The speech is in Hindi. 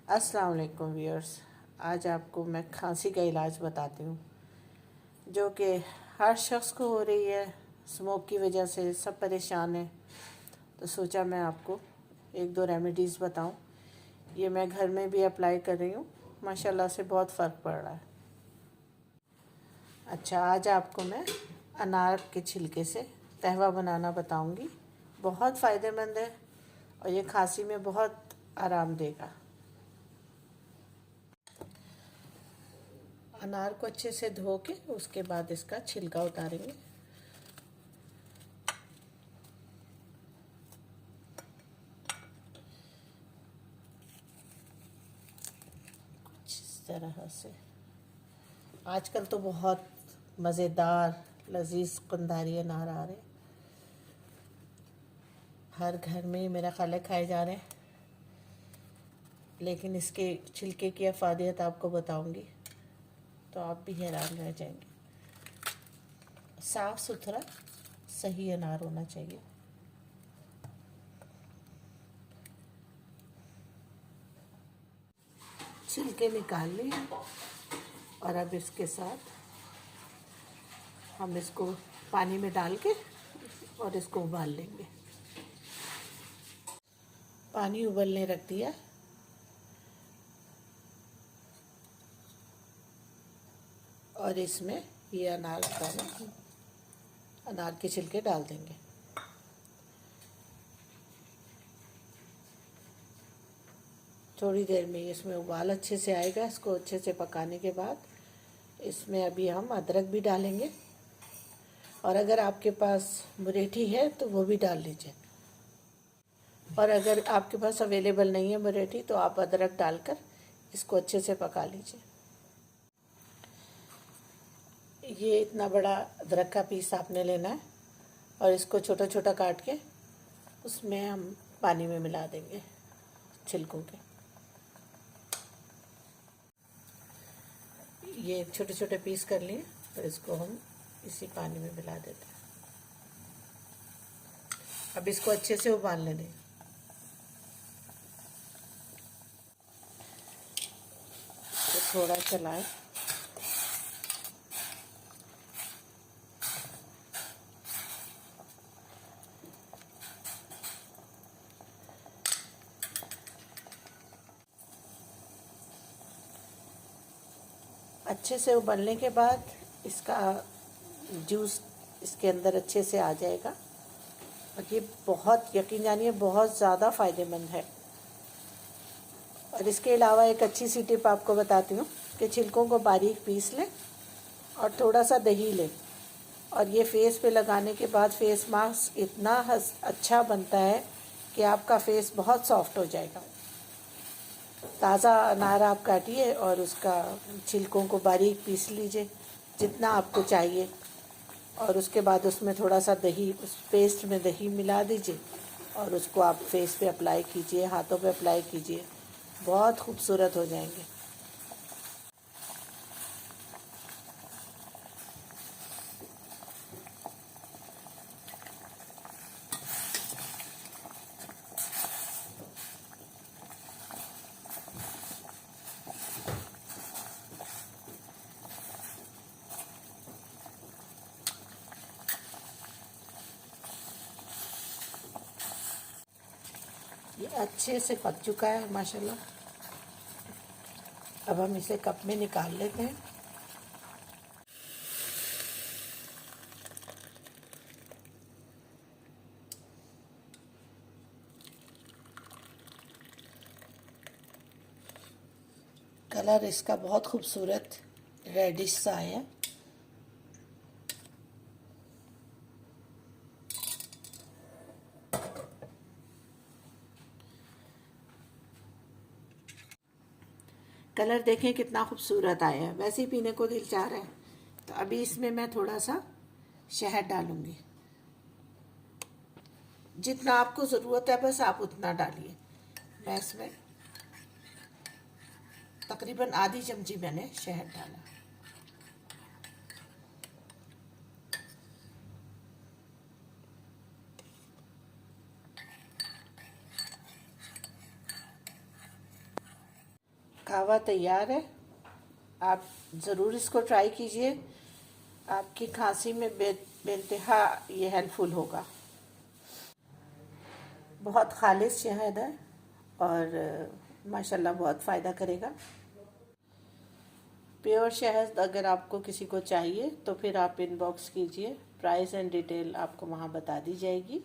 अस्सलाम वालेकुम व्यूअर्स। आज आपको मैं खांसी का इलाज बताती हूँ जो कि हर शख्स को हो रही है। स्मोक की वजह से सब परेशान हैं, तो सोचा मैं आपको एक दो रेमेडीज़ बताऊँ। ये मैं घर में भी अप्लाई कर रही हूँ, माशाल्लाह से बहुत फ़र्क पड़ रहा है। अच्छा, आज आपको मैं अनार के छिलके से कहवा बनाना बताऊँगी। बहुत फ़ायदेमंद है और ये खांसी में बहुत आराम देगा। अनार को अच्छे से धो के उसके बाद इसका छिलका उतारेंगे। इस तरह से आजकल तो बहुत मज़ेदार लजीज कंधारी अनार आ रहे, हर घर में मेरा ख्याल है खाए जा रहे हैं, लेकिन इसके छिलके की अफादियत आपको बताऊंगी तो आप भी हैरान रह जाएंगे। साफ़ सुथरा सही अनार होना चाहिए। छिलके निकाल लिए और अब इसके साथ हम इसको पानी में डाल के और इसको उबाल लेंगे। पानी उबलने रख दिया और इसमें ये अनार के छिलके डाल देंगे। थोड़ी देर में इसमें उबाल अच्छे से आएगा। इसको अच्छे से पकाने के बाद इसमें अभी हम अदरक भी डालेंगे, और अगर आपके पास मुरेठी है तो वो भी डाल लीजिए, और अगर आपके पास अवेलेबल नहीं है मुरेठी तो आप अदरक डालकर इसको अच्छे से पका लीजिए। ये इतना बड़ा अदरक का पीस आपने लेना है और इसको छोटा छोटा काट के उसमें हम पानी में मिला देंगे छिलकों के। ये छोटे छोटे पीस कर लिए और इसको हम इसी पानी में मिला देते हैं। अब इसको अच्छे से उबाल लेने। तो थोड़ा चलाएं। अच्छे से उबलने के बाद इसका जूस इसके अंदर अच्छे से आ जाएगा और ये बहुत, यकीन जानिए, बहुत ज़्यादा फ़ायदेमंद है। और इसके अलावा एक अच्छी सी टिप आपको बताती हूँ कि छिलकों को बारीक पीस लें और थोड़ा सा दही लें, और ये फेस पे लगाने के बाद फेस मास्क इतना अच्छा बनता है कि आपका फेस बहुत सॉफ्ट हो जाएगा। ताज़ा अनार आप काटिए और उसका छिलकों को बारीक पीस लीजिए जितना आपको चाहिए, और उसके बाद उसमें थोड़ा सा दही, उस पेस्ट में दही मिला दीजिए और उसको आप फेस पे अप्लाई कीजिए, हाथों पे अप्लाई कीजिए, बहुत खूबसूरत हो जाएंगे। ये अच्छे से पक चुका है माशाल्लाह। अब हम इसे कप में निकाल लेते हैं। कलर इसका बहुत खूबसूरत रेडिश सा है। कलर देखें कितना खूबसूरत आया है, वैसे ही पीने को दिल चाह रहा है। तो अभी इसमें मैं थोड़ा सा शहद डालूंगी। जितना आपको ज़रूरत है बस आप उतना डालिए। मैं इसमें तकरीबन आधी चमची मैंने शहद डाला। कहवा तैयार है। आप ज़रूर इसको ट्राई कीजिए। आपकी खांसी में बेइंतहा ये हेल्पफुल होगा। बहुत खालिश शहद है और माशाल्लाह बहुत फ़ायदा करेगा। प्योर शहद अगर आपको किसी को चाहिए तो फिर आप इनबॉक्स कीजिए, प्राइस एंड डिटेल आपको वहाँ बता दी जाएगी।